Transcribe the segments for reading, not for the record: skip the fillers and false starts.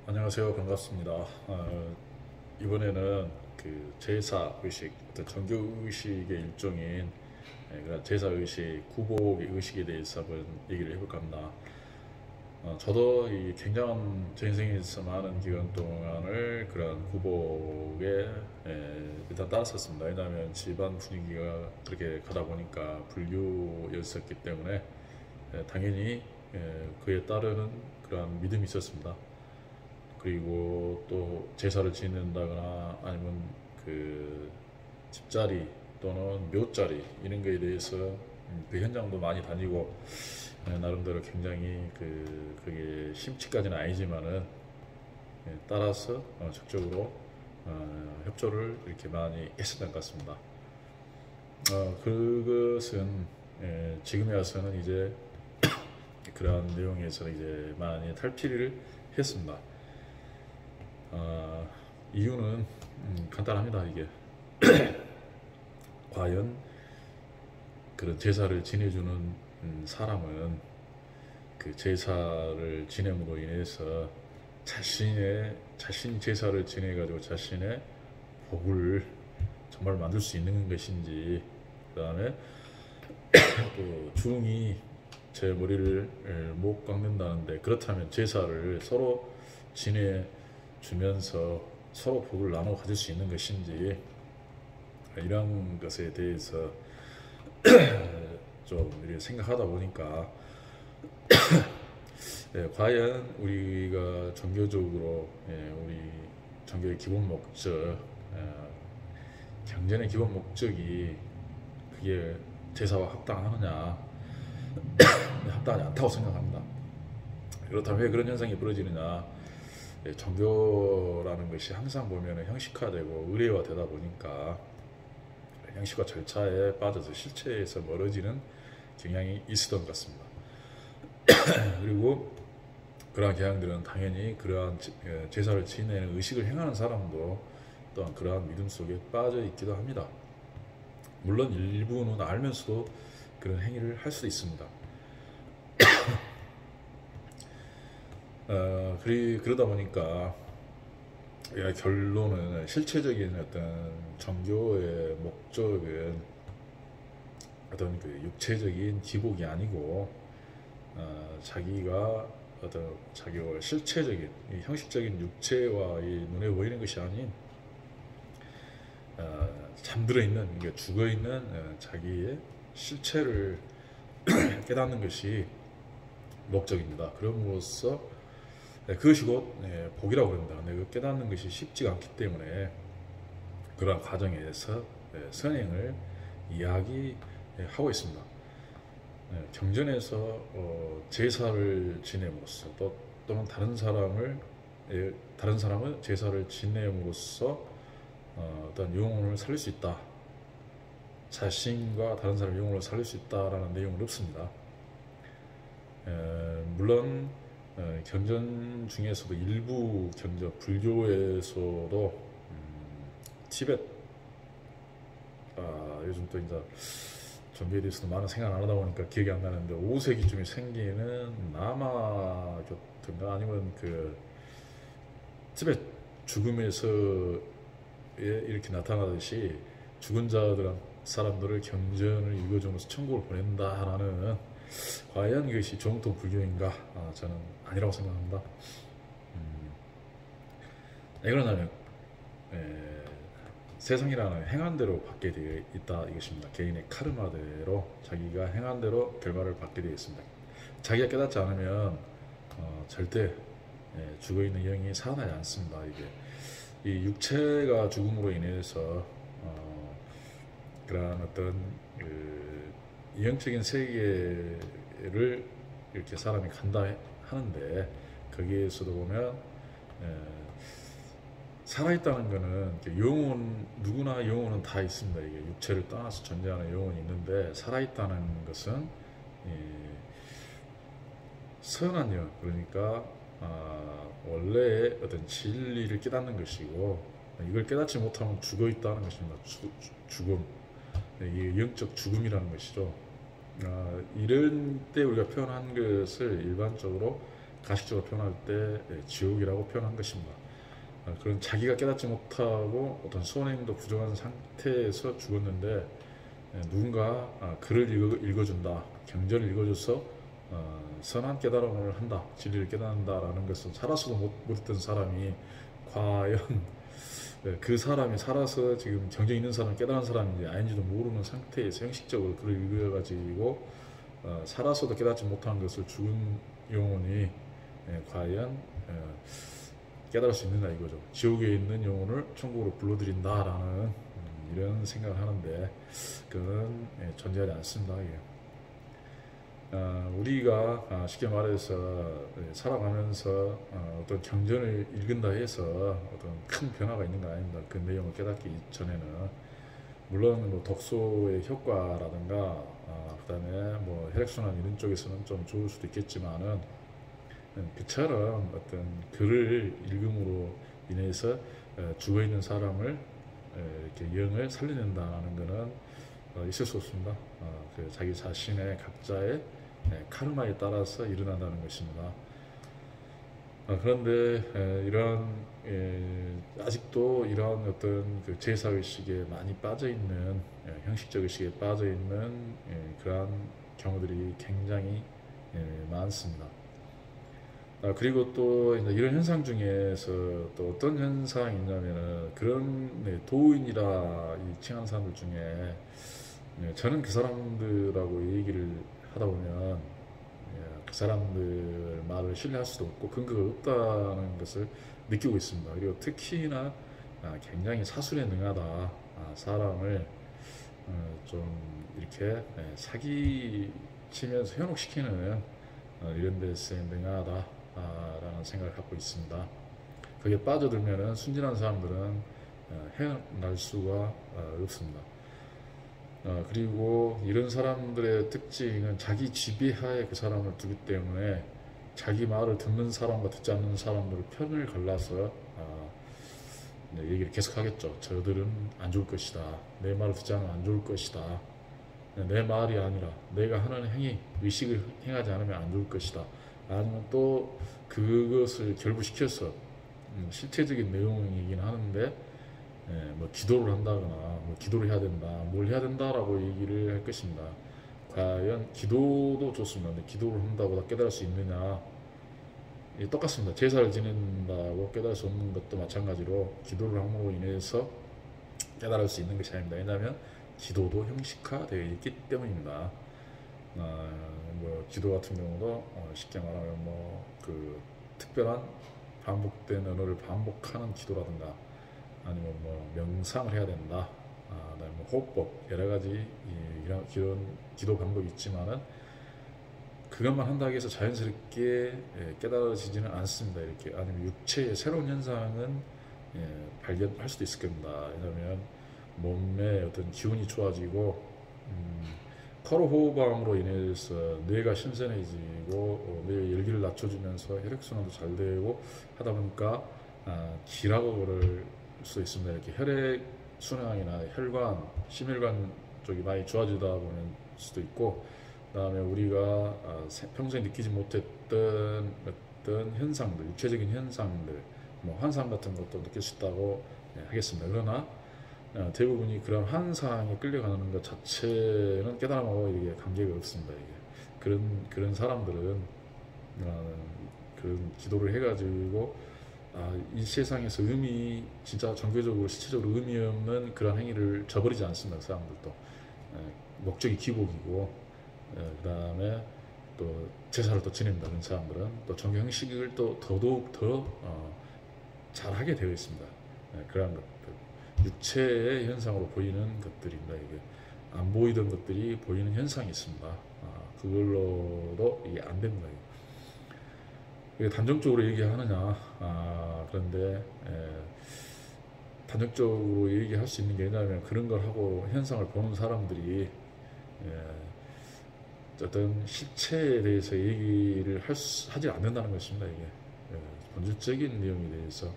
안녕하세요. 반갑습니다. 이번에는 그 제사 의식, 어떤 종교 의식의 일종인 그런 제사 의식, 구복 의식에 대해서 한번 얘기를 해볼까 합니다. 저도 이 굉장한 제 인생에서 많은 기간 동안을 그런 구복에 일단 따랐었습니다. 왜냐하면 집안 분위기가 그렇게 가다 보니까 불교였었기 때문에 당연히 그에 따르는 그런 믿음이 있었습니다. 그리고 또 제사를 지낸다거나 아니면 그 집자리 또는 묘자리 이런 거에 대해서 그 현장도 많이 다니고 나름대로 굉장히 그게 심취까지는 아니지만은 따라서 적극적으로 협조를 이렇게 많이 했었던 것 같습니다. 그것은 지금에 와서는 이제 그러한 내용에서 이제 많이 탈피를 했습니다. 어, 이유는 간단합니다. 이게 과연 그런 제사를 지내주는 사람은 그 제사를 지냄으로 인해서 자신이 제사를 지내가지고 자신의 복을 정말 만들 수 있는 것인지, 그 다음에 또 중이 제 머리를 못 깎는다는데, 그렇다면 제사를 서로 지내주면서 서로 복을 나눠 가질 수 있는 것인지, 이런 것에 대해서 좀 이렇게 생각하다 보니까 과연 우리가 종교적으로 우리 종교의 기본 목적, 경전의 기본 목적이 그게 제사와 합당하느냐, 합당하지 않다고 생각합니다. 그렇다면 왜 그런 현상이 벌어지느냐? 종교라는 것이 항상 보면 형식화되고 의례화되다 보니까 형식과 절차에 빠져서 실체에서 멀어지는 경향이 있었던 것 같습니다. 그리고 그러한 경향들은 당연히 그러한 제사를 지내는 의식을 행하는 사람도 또한 그러한 믿음 속에 빠져 있기도 합니다. 물론 일부는 알면서도 그런 행위를 할 수도 있습니다. 그러다 보니까 결론은 실체적인 어떤 종교의 목적은 어떤 그 육체적인 기복이 아니고 자기가 어떤 자기가 실체적인 형식적인 육체와 눈에 보이는 것이 아닌 잠들어 있는, 그러니까 죽어 있는 자기의 실체를 깨닫는 것이 목적입니다. 그럼으로써 그것이 곧 복이라고 합니다. 근데 그 깨닫는 것이 쉽지가 않기 때문에 그러한 과정에서 선행을 이야기하고 있습니다. 경전에서 제사를 지냄으로써 또는 다른 사람은 제사를 지냄으로써 어떤 영혼을 살릴 수 있다. 자신과 다른 사람의 영혼을 살릴 수 있다라는 내용은 없습니다. 물론 경전 중에서도 일부 경전, 불교에서도 티벳, 요즘 또 이제 종교에 대해서도 많은 생각 안 하다 보니까 기억이 안 나는데 5세기쯤에 생기는 남아교인가 아니면 그 티벳 죽음에서 이렇게 나타나듯이 죽은 사람들을 경전을 읽어주면서 천국을 보낸다라는, 과연 이것이 정통 불교인가? 저는 아니라고 생각합니다. 왜 그러냐면 세상이라는 행한 대로 받게 되어 있다 이것입니다. 개인의 카르마대로 자기가 행한 대로 결과를 받게 되어 있습니다. 자기가 깨닫지 않으면 절대 죽어있는 영이 살아나지 않습니다. 이게 이 육체가 죽음으로 인해서 그러한 어떤 영적인 세계를 이렇게 사람이 간다 하는데, 거기에서도 보면 살아있다는 거는 누구나 영혼은 다 있습니다. 이게 육체를 떠나서 존재하는 영혼이 있는데, 살아있다는 것은 선한 영, 그러니까 원래의 어떤 진리를 깨닫는 것이고, 이걸 깨닫지 못하면 죽어 있다는 것입니다. 죽음, 이게 영적 죽음이라는 것이죠. 이런 때 우리가 표현한 것을 일반적으로 가식적으로 표현할 때 지옥이라고 표현한 것입니다. 그런 자기가 깨닫지 못하고 어떤 선행도 부정한 상태에서 죽었는데 누군가 글을 읽어준다, 경전을 읽어줘서 선한 깨달음을 한다, 진리를 깨닫는다라는 것은 살아서도 못했던 사람이 과연 그 사람이 살아서 지금 경쟁 있는 사람, 깨달은 사람인지 아닌지도 모르는 상태에서 형식적으로 글을 읽어가지고 살아서도 깨닫지 못한 것을 죽은 영혼이 과연 깨달을 수 있느냐 이거죠. 지옥에 있는 영혼을 천국으로 불러들인다라는 이런 생각을 하는데 그건 존재하지 않습니다. 우리가 쉽게 말해서 살아가면서 어떤 경전을 읽는다 해서 어떤 큰 변화가 있는 건 아닙니다. 그 내용을 깨닫기 전에는 물론 뭐 독서의 효과라든가 그다음에 뭐 혈액순환 이런 쪽에서는 좀 좋을 수도 있겠지만은 그처럼 어떤 글을 읽음으로 인해서 죽어 있는 사람을 이렇게 영을 살려낸다는 것은 있을 수 없습니다. 그 자기 자신의 각자의 카르마에 따라서 일어난다는 것입니다. 그런데 이런 아직도 이런 어떤 그 제사 의식에 많이 빠져 있는 형식적 의식에 빠져 있는 그러한 경우들이 굉장히 많습니다. 그리고 또 이런 현상 중에서 또 어떤 현상이 있냐면은 그런 도인이라 칭하는 사람들 중에 저는 그 사람들하고 얘기를 하다 보면 그 사람들 말을 신뢰할 수도 없고 근거가 없다는 것을 느끼고 있습니다. 그리고 특히나 굉장히 사술에 능하다, 사람을 좀 이렇게 사기치면서 현혹시키는 이런 데서 능하다라는 생각을 갖고 있습니다. 거기에 빠져들면은 순진한 사람들은 헤어날 수가 없습니다. 그리고 이런 사람들의 특징은 자기 지배하에 그 사람을 두기 때문에 자기 말을 듣는 사람과 듣지 않는 사람들을 편을 갈라서 얘기를 계속 하겠죠. 저들은 안 좋을 것이다. 내 말을 듣지 않으면 안 좋을 것이다. 내 말이 아니라 내가 하는 행위, 의식을 행하지 않으면 안 좋을 것이다. 아니면 또 그것을 결부시켜서 실체적인 내용이긴 하는데 뭐 기도를 한다거나 뭐 기도를 해야 된다, 뭘 해야 된다라고 얘기를 할 것입니다. 과연 기도도 좋습니다. 근데 기도를 한다고 다 깨달을 수 있느냐? 똑같습니다. 제사를 지낸다고 깨달을 수 없는 것도 마찬가지로 기도를 함으로 인해서 깨달을 수 있는 것이 아닙니다. 왜냐하면 기도도 형식화되어 있기 때문입니다. 뭐 기도 같은 경우도 쉽게 말하면 뭐 그 특별한 반복된 언어를 반복하는 기도라든가 아니면 뭐 명상을 해야 된다, 그다음에 뭐 호흡법 여러 가지 이런 기도 방법이 있지만은 그것만 한다고 해서 자연스럽게 깨달아지지는 않습니다. 이렇게 아니면 육체의 새로운 현상은 발견할 수도 있을 겁니다. 왜냐하면 몸의 어떤 기운이 좋아지고 코로 호흡함으로 인해서 뇌가 신선해지고 뇌의 열기를 낮춰주면서 혈액순환도 잘 되고 하다 보니까 기라고 그럴 수 있습니다. 이렇게 혈액순환이나 혈관, 심혈관 쪽이 많이 좋아지다 보는 수도 있고 그 다음에 우리가 평소에 느끼지 못했던 어떤 현상들, 육체적인 현상들, 뭐 환상 같은 것도 느낄 수 있다고 하겠습니다. 그러나 대부분이 그런 환상에 끌려가는 것 자체는 깨달음하고 이게 관계가 없습니다. 이게 그런 사람들은 그런 기도를 해가지고 이 세상에서 진짜 종교적으로 실체적으로 의미 없는 그런 행위를 저버리지 않습니다. 그 사람들도 목적이 기복이고 그 다음에 또 제사를 또 지낸다. 그런 사람들은 또 종교 형식을 또 더더욱 더 잘하게 되어 있습니다. 그러한 것들 육체의 현상으로 보이는 것들입니다. 이게 안 보이던 것들이 보이는 현상이 있습니다. 그걸로도 이게 안 됩니다. 이게 단정적으로 얘기하느냐? 그런데 단정적으로 얘기할 수 있는 게 뭐냐면 그런 걸 하고 현상을 보는 사람들이 어떤 실체에 대해서 얘기를 하지 않는다는 것입니다. 이게 본질적인 내용에 대해서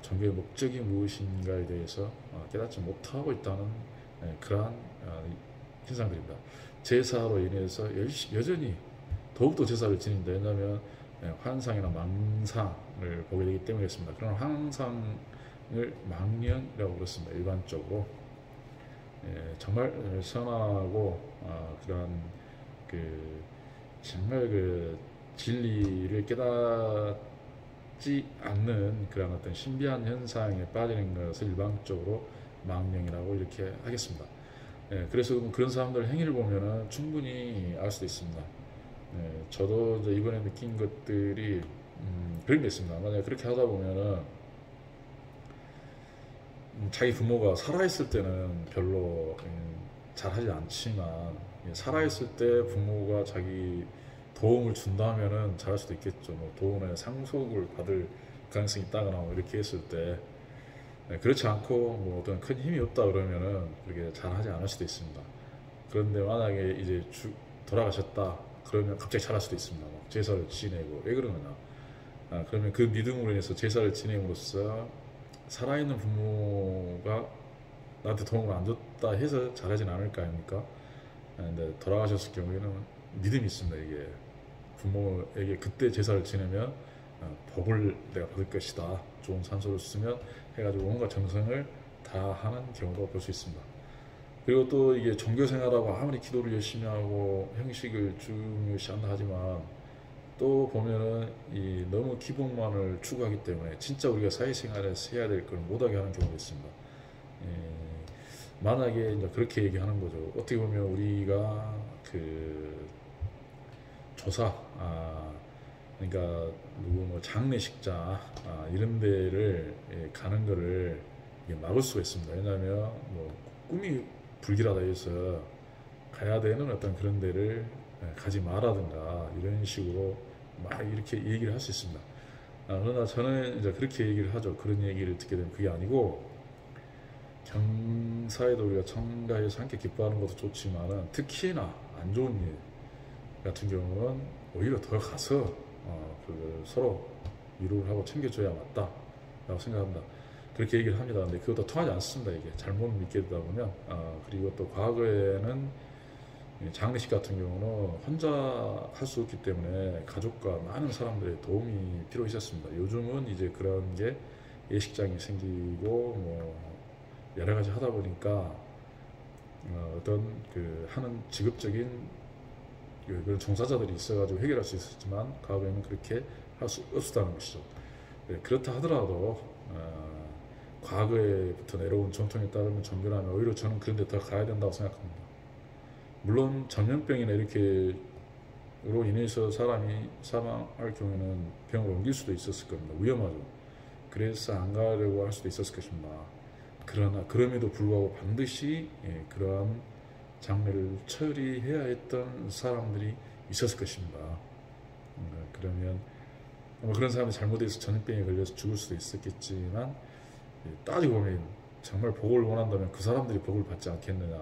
종교의 목적이 무엇인가에 대해서 깨닫지 못하고 있다는 그러한 현상들입니다. 제사로 인해서 여전히 더욱더 제사를 지닌다. 왜냐하면 환상이나 망상을 보게 되기 때문이었습니다. 그런 환상을 망령이라고 그랬습니다. 일반적으로 정말 선하고 그런 그 정말 그 진리를 깨닫지 않는 그런 어떤 신비한 현상에 빠지는 것을 일반적으로 망령이라고 이렇게 하겠습니다. 그래서 그런 사람들 행위를 보면은 충분히 알 수도 있습니다. 저도 이제 이번에 느낀 것들이 그런 게 있습니다. 만약에 그렇게 하다 보면은 자기 부모가 살아있을 때는 별로 잘하지 않지만 살아있을 때 부모가 자기 도움을 준다면은 잘할 수도 있겠죠. 뭐 도움의 상속을 받을 가능성이 있다거나 뭐 이렇게 했을 때 그렇지 않고 뭐 어떤 큰 힘이 없다 그러면은 그렇게 잘하지 않을 수도 있습니다. 그런데 만약에 이제 돌아가셨다 그러면 갑자기 잘할 수도 있습니다. 막 제사를 지내고 왜 그러느냐? 그러면 그 믿음으로 인해서 제사를 지냄으로써 살아있는 부모가 나한테 도움을 안 줬다 해서 잘하진 않을 거 아닙니까? 근데 돌아가셨을 경우에는 믿음이 있습니다. 이게 부모에게 그때 제사를 지내면 복을 내가 받을 것이다. 좋은 산소를 쓰면 해가지고 온갖 정성을 다 하는 경우도 볼 수 있습니다. 그리고 또 이게 종교생활하고 아무리 기도를 열심히 하고 형식을 중요시한다 하지만 또 보면은 이 너무 기복만을 추구하기 때문에 진짜 우리가 사회생활에서 해야 될 걸 못하게 하는 경우도 있습니다. 만약에 이제 그렇게 얘기하는 거죠. 어떻게 보면 우리가 그 조사, 그러니까 누구 뭐 장례식자 이런 데를 가는 거를 막을 수가 있습니다. 왜냐하면 뭐 꿈이 불길하다 해서 가야 되는 어떤 그런 데를 가지 마라든가 이런 식으로 막 이렇게 얘기를 할 수 있습니다. 그러나 저는 이제 그렇게 얘기를 하죠. 그런 얘기를 듣게 되면 그게 아니고 경사에도 우리가 참가해서 함께 기뻐하는 것도 좋지만은 특히나 안 좋은 일 같은 경우는 오히려 더 가서 서로 위로를 하고 챙겨줘야 맞다라고 생각합니다. 그렇게 얘기를 합니다. 근데 그것도 통하지 않습니다. 이게 잘못 믿게 되다 보면 그리고 또 과거에는 장례식 같은 경우는 혼자 할 수 없기 때문에 가족과 많은 사람들의 도움이 필요 있었습니다. 요즘은 이제 그런 게 예식장이 생기고 뭐 여러 가지 하다 보니까 어떤 그 하는 직업적인 그런 종사자들이 있어가지고 해결할 수 있었지만 과거에는 그렇게 할 수 없었다는 것이죠. 그렇다 하더라도 과거에부터 내려온 전통에 따르면 종교라면 오히려 저는 그런 데 더 가야 된다고 생각합니다. 물론 전염병이나 이렇게 로 인해서 사람이 사망할 경우에는 병을 옮길 수도 있었을 겁니다. 위험하죠. 그래서 안 가려고 할 수도 있었을 것입니다. 그러나 그럼에도 불구하고 반드시 그러한 장례를 처리해야 했던 사람들이 있었을 것입니다. 그러면 그런 사람이 잘못해서 전염병에 걸려서 죽을 수도 있었겠지만 따지고 보면 정말 복을 원한다면 그 사람들이 복을 받지 않겠느냐,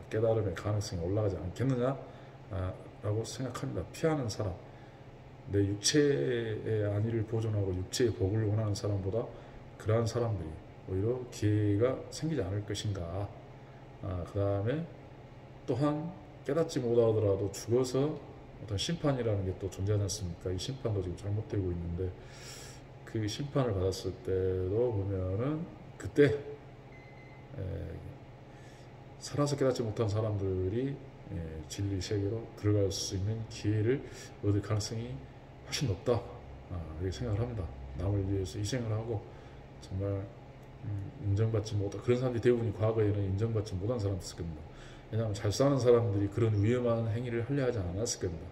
깨달음의 가능성이 올라가지 않겠느냐 라고 생각합니다. 피하는 사람, 내 육체의 안위를 보존하고 육체의 복을 원하는 사람보다 그러한 사람들이 오히려 기회가 생기지 않을 것인가. 그 다음에 또한 깨닫지 못하더라도 죽어서 어떤 심판이라는 게 또 존재하지 않습니까? 이 심판도 지금 잘못되고 있는데 그 심판을 받았을 때도 보면은 그때 살아서 깨닫지 못한 사람들이 진리 세계로 들어갈 수 있는 기회를 얻을 가능성이 훨씬 높다. 이렇게 생각을 합니다. 남을 위해서 희생을 하고 정말 인정받지 못한 그런 사람들이 대부분이 과거에는 인정받지 못한 사람들일 겁니다. 왜냐하면 잘 사는 사람들이 그런 위험한 행위를 하려 하지 않았을 겁니다.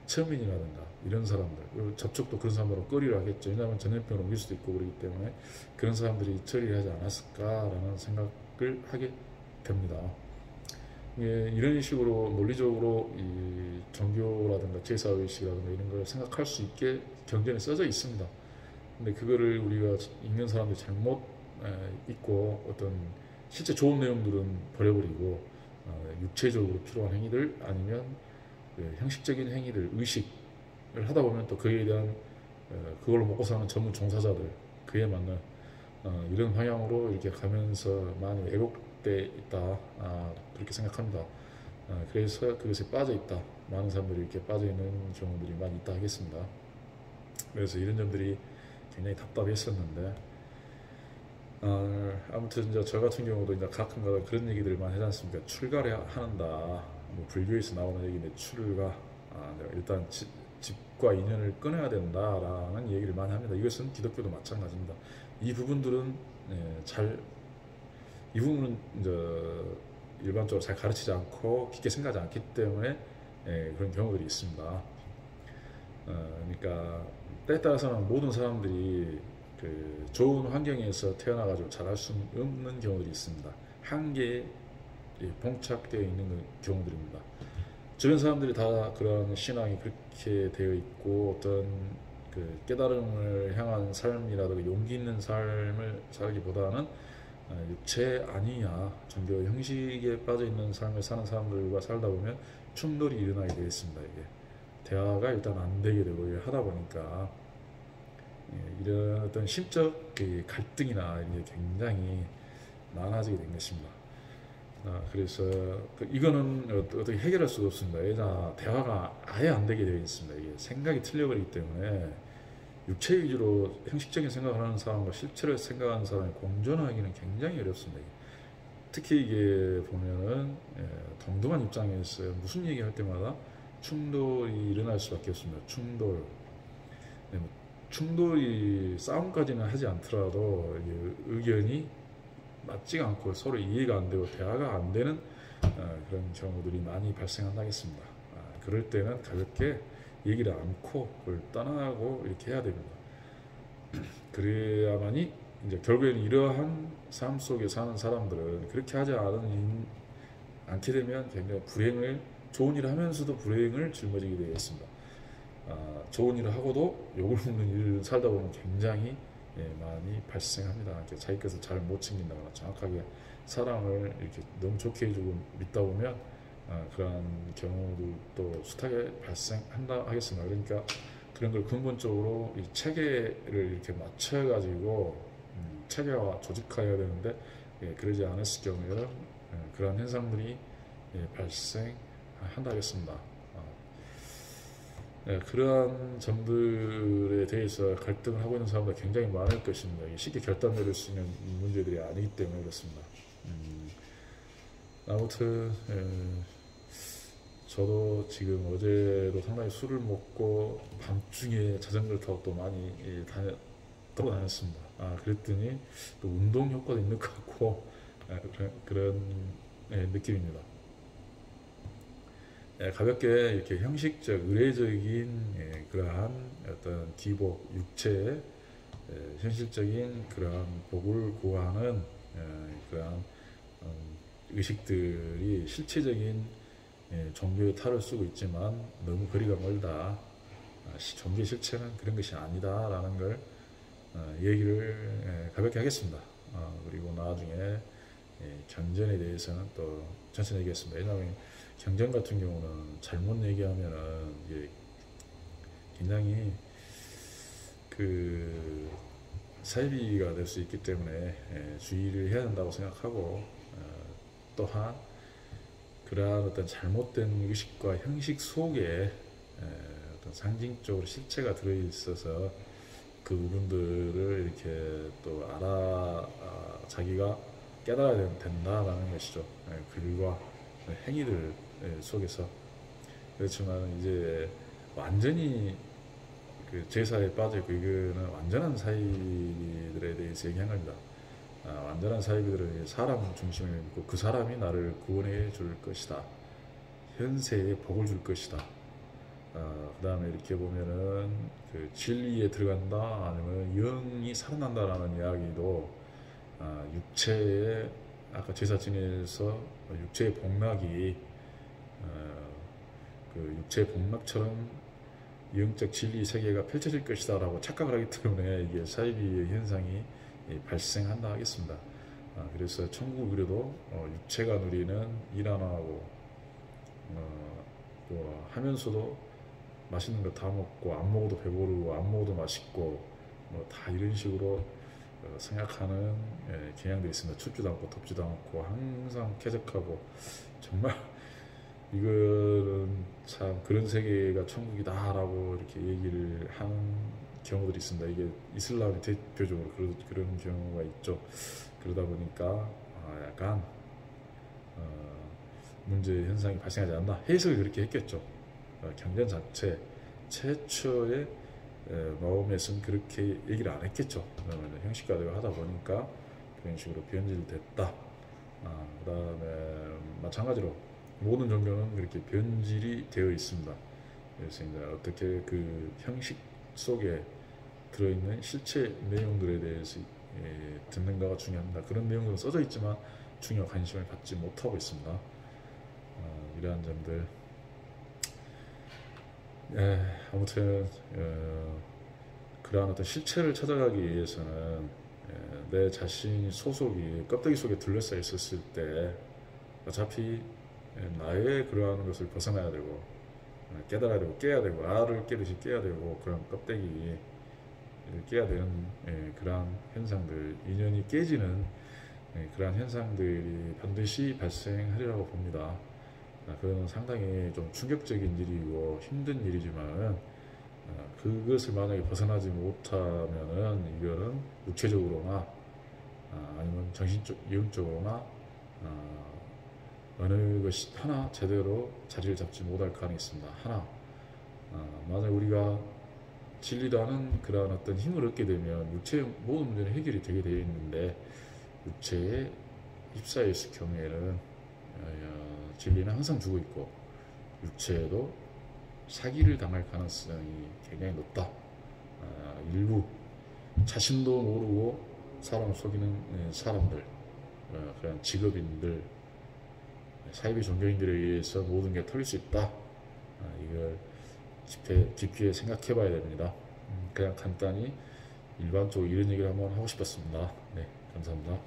처민이라든가 이런 사람들, 저쪽도 그런 사람들로 꺼리를 하겠죠. 왜냐하면 전염병을 옮길 수도 있고 그렇기 때문에 그런 사람들이 처리를 하지 않았을까라는 생각을 하게 됩니다. 이런 식으로 논리적으로 이 종교라든가 제사의식이라든가 이런 걸 생각할 수 있게 경전에 써져 있습니다. 근데 그거를 우리가 읽는 사람들이 잘못 읽고 어떤 실제 좋은 내용들은 버려버리고 육체적으로 필요한 행위들 아니면 형식적인 행위들, 의식을 하다 보면 또 그에 대한 그걸로 먹고 사는 전문 종사자들 그에 맞는 이런 방향으로 이렇게 가면서 많이 왜곡돼 있다 그렇게 생각합니다. 그래서 그것에 빠져 있다. 많은 사람들이 이렇게 빠져 있는 경우들이 많이 있다 하겠습니다. 그래서 이런 점들이 굉장히 답답했었는데, 아무튼 이제 저 같은 경우도 이제 가끔가다 그런 얘기들을 많이 하지 않습니까? 출가를 한다. 뭐 불교에서 나오는 얘기인데 출가. 일단 집과 인연을 끊어야 된다라는 얘기를 많이 합니다. 이것은 기독교도 마찬가지입니다. 이 부분들은 이 부분은 이제 일반적으로 잘 가르치지 않고 깊게 생각하지 않기 때문에 그런 경우들이 있습니다. 그러니까 때에 따라서는 모든 사람들이 그 좋은 환경에서 태어나가지고 잘할 수 없는 경우들이 있습니다. 한계에 봉착되어 있는 경우들입니다. 주변 사람들이 다 그런 신앙이 그렇게 되어 있고 어떤 그 깨달음을 향한 삶이라든가 용기 있는 삶을 살기보다는 육체 아니야 종교 형식에 빠져 있는 삶을 사는 사람들과 살다 보면 충돌이 일어나게 되겠습니다. 이게 대화가 일단 안 되게 되고 하다 보니까 이런 어떤 심적 갈등이나 이런 게 굉장히 많아지게 된 것입니다. 그래서 이거는 어떻게 해결할 수가 없습니다. 왜냐 대화가 아예 안 되게 되어 있습니다. 이게 생각이 틀려버리기 때문에 육체 위주로 형식적인 생각을 하는 사람과 실체를 생각하는 사람이 공존하기는 굉장히 어렵습니다. 특히 이게 보면은 동등한 입장에서 무슨 얘기할 때마다 충돌이 일어날 수밖에 없습니다. 충돌이 싸움까지는 하지 않더라도 의견이 맞지가 않고 서로 이해가 안 되고 대화가 안 되는 그런 경우들이 많이 발생한다겠습니다. 그럴 때는 가볍게 얘기를 않고 그걸 떠나고 이렇게 해야 됩니다. 그래야만이 이제 결국에는 이러한 삶 속에 사는 사람들은 그렇게 하지 않게 되면 굉장히 좋은 일을 하면서도 불행을 짊어지게 되어 있습니다. 좋은 일을 하고도 욕을 먹는 일을 살다 보면 굉장히 많이 발생합니다. 자기 것을 잘 못 챙긴다거나 정확하게 사람을 이렇게 너무 좋게 해주고 믿다 보면 그런 경우도 숱하게 발생한다 하겠습니다. 그러니까 그런 걸 근본적으로 이 체계를 이렇게 맞춰가지고 체계화 조직화해야 되는데 그러지 않았을 경우에는 그런 현상들이 발생한다 하겠습니다. 그러한 점들에 대해서 갈등을 하고 있는 사람들 굉장히 많을 것입니다. 쉽게 결단 내릴 수 있는 문제들이 아니기 때문에 그렇습니다. 아무튼 저도 지금 어제도 상당히 술을 먹고 밤중에 자전거를 타고 또 많이 돌아다녔습니다. 그랬더니 또 운동 효과도 있는 것 같고 그런 느낌입니다. 가볍게 이렇게 형식적, 의례적인 그러한 어떤 기복, 육체의 현실적인 그러한 복을 구하는 그러한 의식들이 실체적인 종교의 탈을 쓰고 있지만 너무 거리가 멀다. 종교의 실체는 그런 것이 아니다라는 걸 얘기를 가볍게 하겠습니다. 그리고 나중에 경전에 대해서는 또 천천히 얘기했습니다. 왜냐하면 경전 같은 경우는 잘못 얘기하면은 이게 굉장히 그 사이비가 될 수 있기 때문에 주의를 해야 된다고 생각하고 또한 그러한 어떤 잘못된 의식과 형식 속에 어떤 상징적으로 실체가 들어있어서 그 부분들을 이렇게 또 자기가 깨달아야 된다라는 것이죠. 글과 행위들 속에서. 그렇지만 이제 완전히 그 제사에 빠져있고 이거는 완전한 사이비들에 대해서 얘기한 겁니다. 완전한 사이비들은 사람 중심을 믿고 그 사람이 나를 구원해 줄 것이다. 현세에 복을 줄 것이다. 그 다음에 이렇게 보면은 그 진리에 들어간다 아니면 영이 살아난다라는 이야기도 육체의 아까 제사 지내서 육체의 복락이 그 육체의 복락처럼 영적 진리 세계가 펼쳐질 것이다 라고 착각을 하기 때문에 이게 사이비의 현상이 발생한다 하겠습니다. 그래서 천국을 그려도 육체가 누리는 일 안 하고 뭐 하면서도 맛있는 거 다 먹고 안 먹어도 배부르고 안 먹어도 맛있고 뭐 다 이런 식으로 생각하는 경향들이 있습니다. 춥지도 않고 덥지도 않고 항상 쾌적하고 정말 이거는 참 그런 세계가 천국이다라고 이렇게 얘기를 하는 경우들이 있습니다. 이게 이슬람이 대표적으로 그런 경우가 있죠. 그러다 보니까 약간 문제 현상이 발생하지 않나 해석을 그렇게 했겠죠. 경전 자체 최초의 마음에서는 그렇게 얘기를 안 했겠죠. 그러면 형식화되고 하다 보니까 그런 식으로 변질됐다. 그 다음에 마찬가지로 모든 종교는 그렇게 변질이 되어 있습니다. 그래서 이제 어떻게 그 형식 속에 들어있는 실체 내용들에 대해서 듣는가가 중요합니다. 그런 내용들은 써져 있지만 중요 관심을 받지 못하고 있습니다. 이러한 점들. 아무튼 그러한 어떤 실체를 찾아가기 위해서는 내 자신이 소속이 껍데기 속에 둘러싸여 있었을 때 어차피 나의 그러한 것을 벗어나야 되고 깨달아야 되고 깨야 되고 알을 깨듯이 깨야 되고 그런 껍데기를 깨야 되는 그러한 현상들, 인연이 깨지는 그러한 현상들이 반드시 발생하리라고 봅니다. 그건 상당히 좀 충격적인 일이고 힘든 일이지만 그것을 만약에 벗어나지 못하면은 이거는 육체적으로나 아니면 정신적, 영적으로나 어느 것이 하나 제대로 자리를 잡지 못할 가능성이 있습니다. 하나 만약 우리가 진리라는 그러한 어떤 힘을 얻게 되면 육체의 모든 문제는 해결이 되게 되어 있는데 육체에 휩싸였을 경우에는 진리는 항상 죽어 있고 육체에도 사기를 당할 가능성이 굉장히 높다. 일부 자신도 모르고 사람을 속이는 사람들, 그런 직업인들, 사이비 종교인들에 의해서 모든 게 털릴 수 있다. 이걸 깊게 생각해 봐야 됩니다. 그냥 간단히 일반적으로 이런 얘기를 한번 하고 싶었습니다. 네, 감사합니다.